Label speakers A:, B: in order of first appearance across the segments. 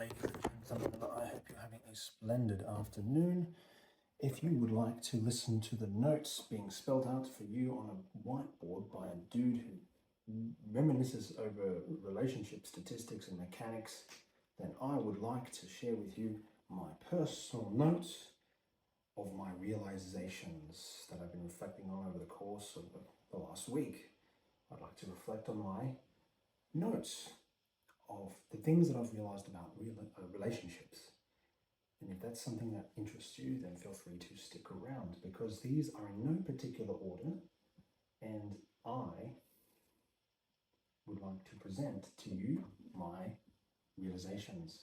A: ladies and gentlemen, I hope you're having a splendid afternoon. If you would like to listen to the notes being spelled out for you on a whiteboard by a dude who reminisces over relationship statistics and mechanics, then I would like to share with you my personal notes of my realizations that I've been reflecting on over the course of the last week. I'd like to reflect on my notes of the things that I've realized about relationships. And if that's something that interests you, then feel free to stick around, because these are in no particular order, and I would like to present to you my realizations.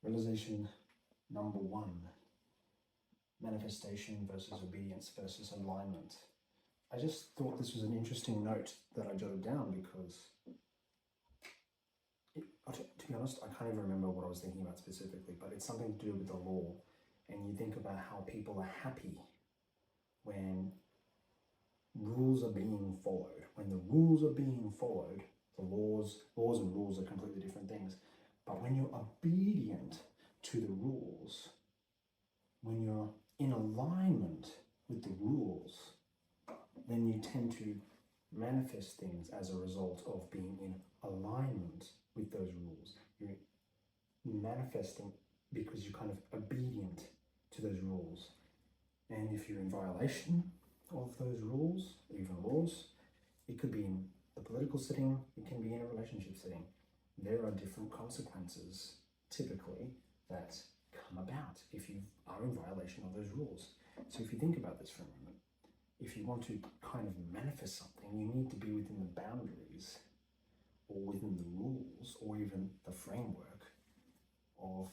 A: Realization number 1, manifestation versus obedience versus alignment. I just thought this was an interesting note that I jotted down because to be honest, I can't even remember what I was thinking about specifically, but it's something to do with the law. And you think about how people are happy when rules are being followed. When the rules are being followed, the laws and rules are completely different things. But when you're obedient to the rules, when you're in alignment with the rules, then you tend to manifest things as a result of being in alignment with those rules. You're manifesting because you're kind of obedient to those rules. And if you're in violation of those rules, even laws, it could be in the political setting, it can be in a relationship setting. There are different consequences, typically, that come about if you are in violation of those rules. So if you think about this for a moment, if you want to kind of manifest something, you need to be within the boundaries or within the rules or even the framework of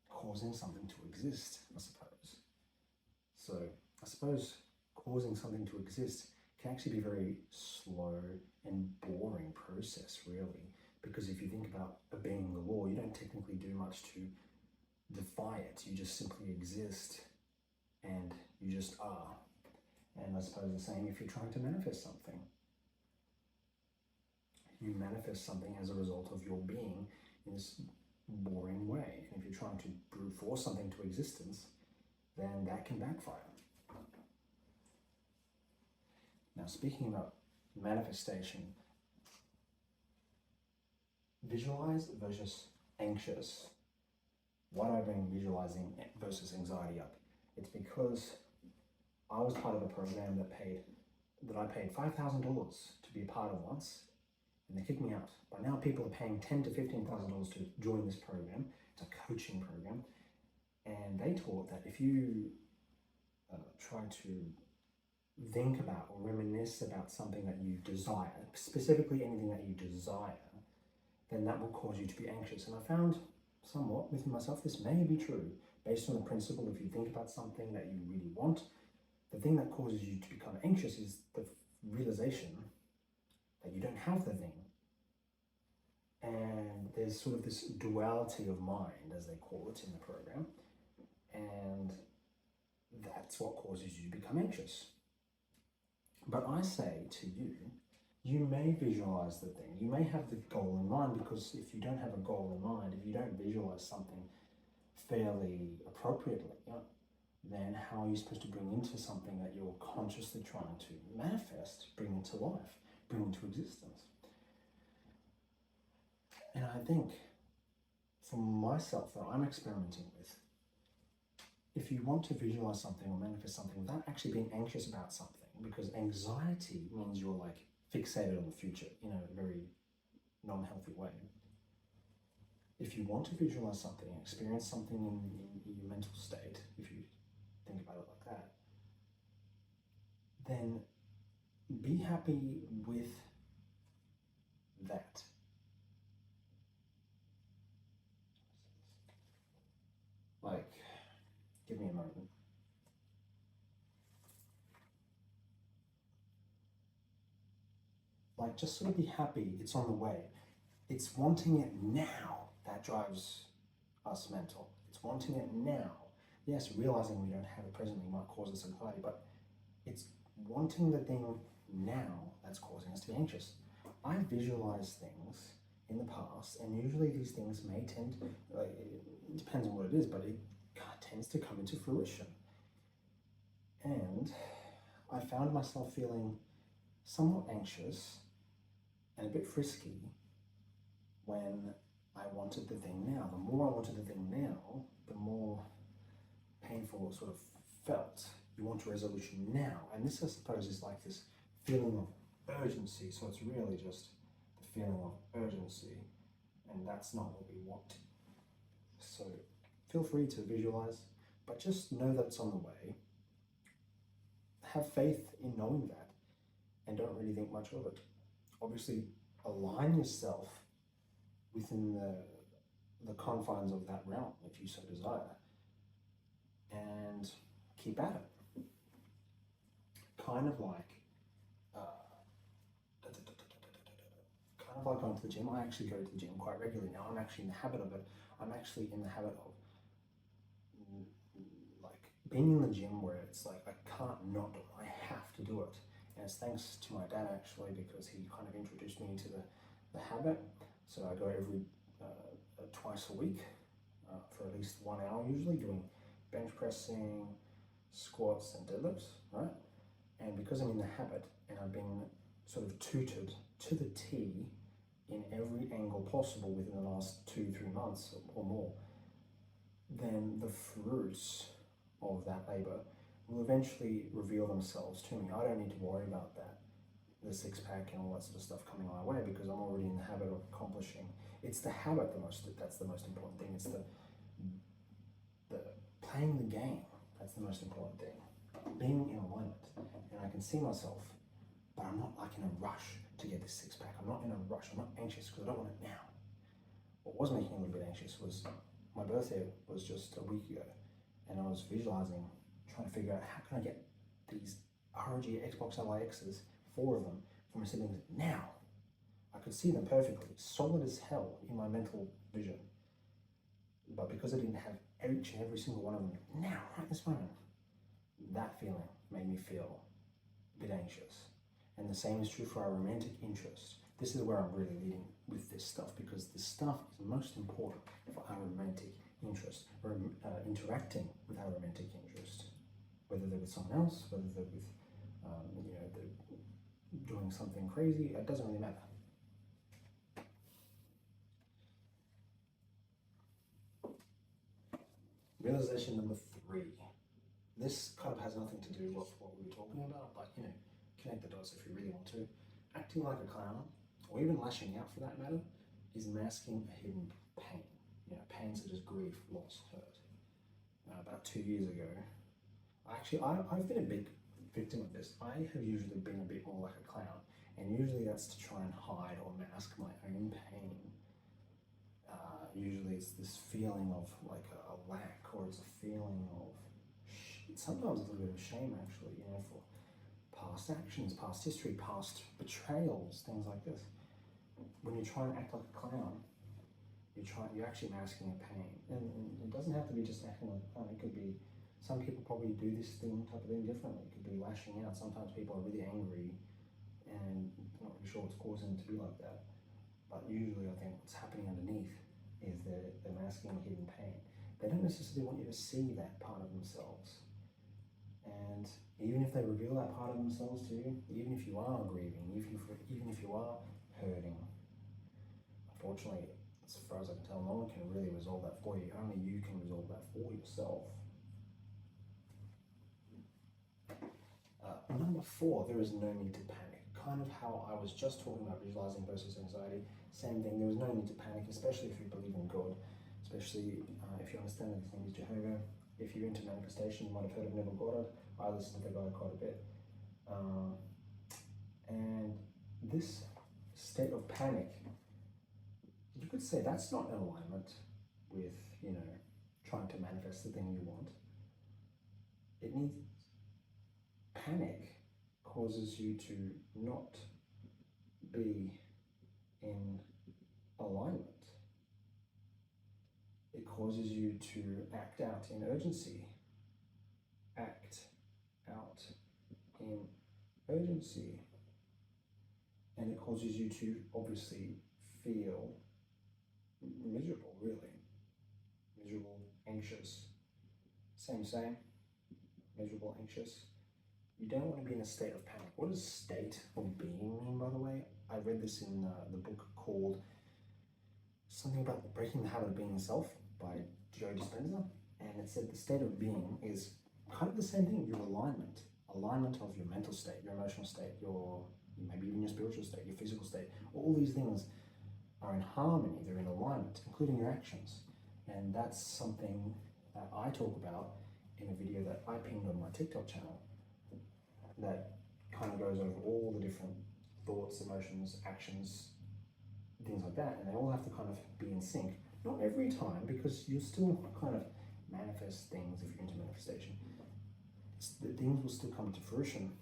A: causing something to exist, I suppose. So I suppose causing something to exist can actually be a very slow and boring process, really, because if you think about obeying the law, you don't technically do much to defy it. You just simply exist and you just are. And I suppose the same if you're trying to manifest something. You manifest something as a result of your being in this boring way. And if you're trying to brute force something to existence, then that can backfire. Now, speaking about manifestation, visualize versus anxious. Why do I bring visualizing versus anxiety up? It's because I was part of a program that I paid $5,000 to be a part of once, and they kicked me out. But now people are paying $10,000 to $15,000 to join this program. It's a coaching program, and they taught that if you try to think about or reminisce about something that you desire, specifically anything that you desire, then that will cause you to be anxious. And I found somewhat within myself this may be true, based on the principle if you think about something that you really want, the thing that causes you to become anxious is the realization that you don't have the thing. And there's sort of this duality of mind, as they call it in the program, and that's what causes you to become anxious. But I say to you, you may visualize the thing, you may have the goal in mind, because if you don't have a goal in mind, if you don't visualize something fairly appropriately, then how are you supposed to bring into something that you're consciously trying to manifest, bring into life, bring into existence? And I think, for myself, that I'm experimenting with, if you want to visualize something or manifest something without actually being anxious about something, because anxiety means you're like fixated on the future in a very non-healthy way. If you want to visualize something, experience something in your mental state, if you think about it like that, then be happy with that. Like, give me a moment. Like, just sort of be happy it's on the way. It's wanting it now that drives us mental. It's wanting it now. Yes, realizing we don't have it presently might cause us anxiety, but it's wanting the thing now that's causing us to be anxious. I visualize things in the past, and usually these things may tend, like, it depends on what it is, but it tends to come into fruition. And I found myself feeling somewhat anxious and a bit frisky when I wanted the thing now. The more I wanted the thing now, the more painful it sort of felt. You want a resolution now, and this, I suppose, is like this feeling of urgency. So it's really just the feeling of urgency, and that's not what we want. So feel free to visualize, but just know that it's on the way. Have faith in knowing that, and don't really think much of it. Obviously, align yourself within the confines of that realm, if you so desire, and keep at it. Kind of like going to the gym. I actually go to the gym quite regularly now. I'm actually in the habit of it. I'm actually in the habit of like being in the gym where it's like I can't not do it. I have to do it. And it's thanks to my dad actually, because he kind of introduced me to the habit. So I go every twice a week for at least 1 hour, usually doing bench pressing, squats and deadlifts, right? And because I'm in the habit and I've been sort of tutored to the T in every angle possible within the last 2-3 months or more, then the fruits of that labor will eventually reveal themselves to me. I don't need to worry about that, the six-pack and all that sort of stuff coming my way, because I'm already in the habit of accomplishing. It's the habit that's the most important thing. It's the playing the game that's the most important thing. Being in alignment, and I can see myself, but I'm not like in a rush to get this six-pack. I'm not in a rush. I'm not anxious because I don't want it now. What was making me a little bit anxious was my birthday was just a week ago, and I was visualizing, trying to figure out how can I get these ROG Xbox LIXs, 4 of them, from my siblings now. I could see them perfectly, solid as hell in my mental vision. But because I didn't have each and every single one of them now, right this moment, that feeling made me feel a bit anxious. And the same is true for our romantic interest. This is where I'm really leading with this stuff, because this stuff is most important for our romantic interest. We're interacting with our romantic interest, whether they're with someone else, whether they're with, they're doing something crazy, it doesn't really matter. Realization number 3. This kind of has nothing to do with what we were talking about, but connect the dots if you really want to. Acting like a clown, or even lashing out for that matter, is masking a hidden pain. Pain such as grief, loss, hurt. About 2 years ago, I've been a big victim of this. I have usually been a bit more like a clown, and usually that's to try and hide or mask my own pain. Usually it's this feeling of like a lack, or it's a feeling of sometimes a little bit of shame actually, for past actions, past history, past betrayals, things like this. When you try and act like a clown, you're actually masking a pain, and it doesn't have to be just acting like a clown. It could be, some people probably do this type of thing differently. It could be lashing out. Sometimes people are really angry and not really sure what's causing them to be like that. But usually I think what's happening underneath is they're masking a hidden pain. They don't necessarily want you to see that part of themselves. And even if they reveal that part of themselves to you, even if you are grieving, even if you are hurting, unfortunately, as far as I can tell, no one can really resolve that for you. Only you can resolve that for yourself. Number 4, there is no need to panic. Kind of how I was just talking about visualizing versus anxiety. Same thing, there is no need to panic, especially if you believe in God, especially if you understand that his name is Jehovah. If you're into manifestation, you might have heard of Neville Goddard. I listen to the guy quite a bit. And this state of panic, you could say that's not in alignment with, trying to manifest the thing you want. Panic causes you to not be in alignment. It causes you to act out in urgency. Act out in urgency. And it causes you to obviously feel miserable, really. Miserable, anxious. Same, miserable, anxious. You don't want to be in a state of panic. What does state or being mean, by the way? I read this in the book called something about breaking the habit of being yourself by Joe Dispenza. And it said the state of being is kind of the same thing, your alignment. Alignment of your mental state, your emotional state, your maybe even your spiritual state, your physical state. All these things are in harmony, they're in alignment, including your actions. And that's something that I talk about in a video that I pinned on my TikTok channel that kind of goes over all the different thoughts, emotions, actions, things like that, and they all have to kind of be in sync. Not every time, because you still kind of manifest things if you're into manifestation. The things will still come to fruition,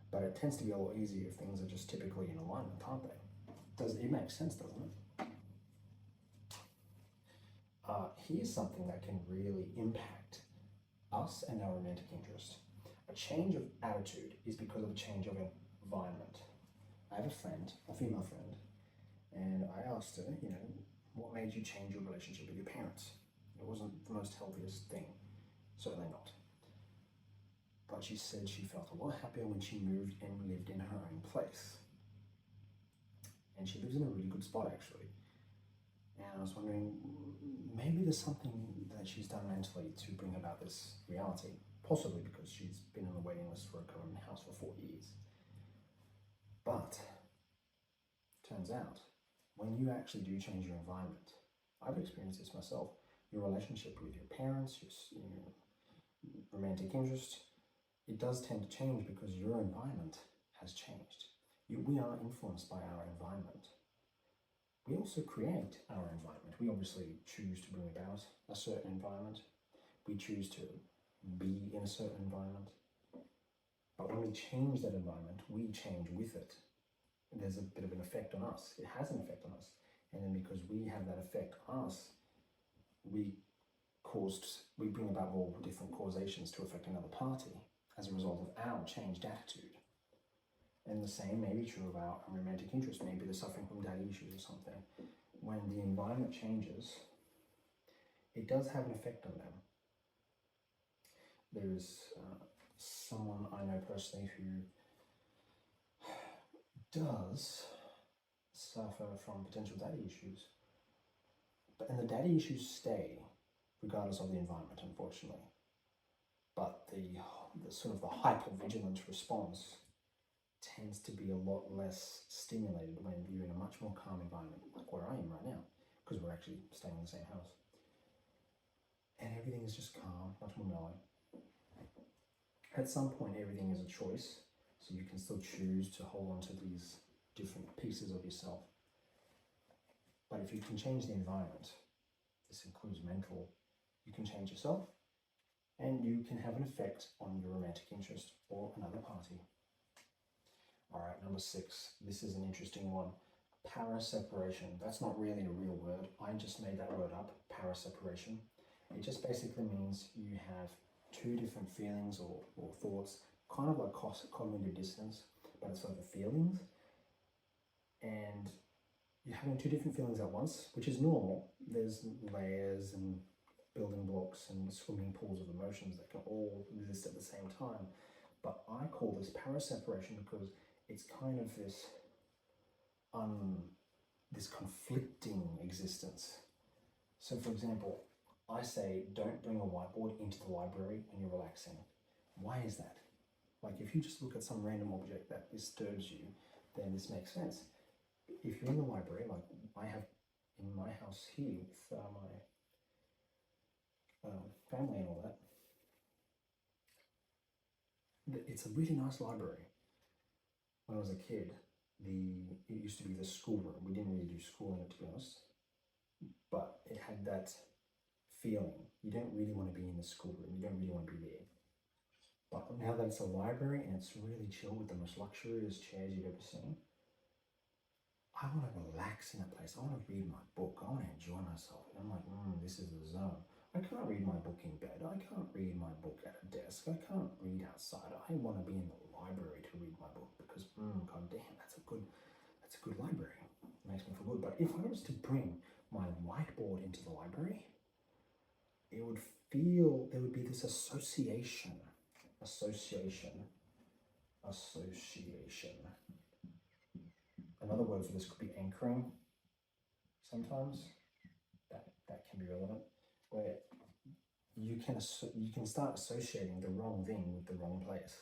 A: but it tends to be a lot easier if things are just typically in alignment, aren't they? It makes sense, doesn't it? Here's something that can really impact us and our romantic interest. A change of attitude is because of a change of environment. I have a friend, a female friend, and I asked her, what made you change your relationship with your parents? It wasn't the most healthiest thing, certainly not. But she said she felt a lot happier when she moved and lived in her own place. And she lives in a really good spot, actually. And I was wondering, maybe there's something that she's done mentally to bring about this reality. Possibly because she's been on the waiting list for a government house for 4 years. But turns out, when you actually do change your environment, I've experienced this myself, your relationship with your parents, your romantic interest, it does tend to change because your environment has changed. We are influenced by our environment. We also create our environment. We obviously choose to bring about a certain environment. We choose to be in a certain environment. But when we change that environment, we change with it. There's a bit of an effect on us. It has an effect on us. And then because we have that effect on us, we bring about all different causations to affect another party as a result of our changed attitude. And the same may be true of our romantic interest. Maybe they're suffering from daddy issues or something. When the environment changes, it does have an effect on them. There's someone I know personally who does suffer from potential daddy issues. And the daddy issues stay regardless of the environment, unfortunately. But the sort of the hypervigilant response tends to be a lot less stimulated when you're in a much more calm environment, like where I am right now, because we're actually staying in the same house. And everything is just calm, much more mellow. At some point, everything is a choice, so you can still choose to hold on to these different pieces of yourself. But if you can change the environment, this includes mental, you can change yourself, and you can have an effect on your romantic interest or another party. All right, number 6. This is an interesting one. Parasparation. That's not really a real word. I just made that word up, parasparation. It just basically means you have two different feelings or thoughts, kind of like cognitive dissonance, but it's like the feelings. And you're having two different feelings at once, which is normal. There's layers and building blocks and swimming pools of emotions that can all exist at the same time. But I call this parasparation because it's kind of this conflicting existence. So for example, I say, don't bring a whiteboard into the library when you're relaxing. Why is that? Like if you just look at some random object that disturbs you, then this makes sense. If you're in the library, like I have in my house here with my family and all that, it's a really nice library. When I was a kid, it used to be the schoolroom. We didn't really do school in it, to be honest, but it had that feeling. You don't really want to be in the schoolroom. You don't really want to be there. But now that it's a library and it's really chill with the most luxurious chairs you've ever seen, I want to relax in that place. I want to read my book. I want to enjoy myself. And I'm like, this is the zone. I can't read my book in bed. I can't read my book at a desk. I can't read outside. I want to be in the library to read my book because, god damn, that's a good library. It makes me feel good. bring my whiteboard into the library, it would feel, there would be this association. Another word for this could be anchoring. Sometimes that can be relevant, where you can start associating the wrong thing with the wrong place.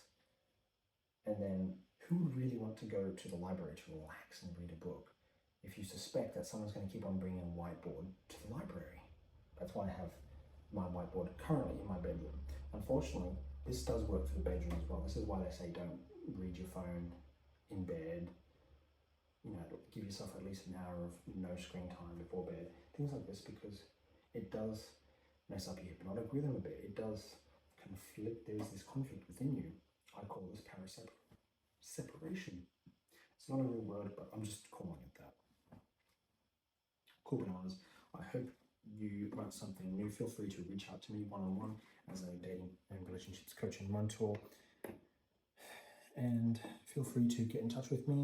A: And then who would really want to go to the library to relax and read a book if you suspect that someone's going to keep on bringing a whiteboard to the library? That's why I have my whiteboard currently in my bedroom. Unfortunately, this does work for the bedroom as well. This is why they say don't read your phone in bed. You know, give yourself at least an hour of no screen time before bed. Things like this, because it does mess up your hypnotic rhythm a bit. It does conflict. There's this conflict within you. I call this parasparation. It's not a real word, but I'm just calling it that. Cool bananas. I hope you learned something new. Feel free to reach out to me one-on-one as a dating and relationships coach and mentor. And feel free to get in touch with me.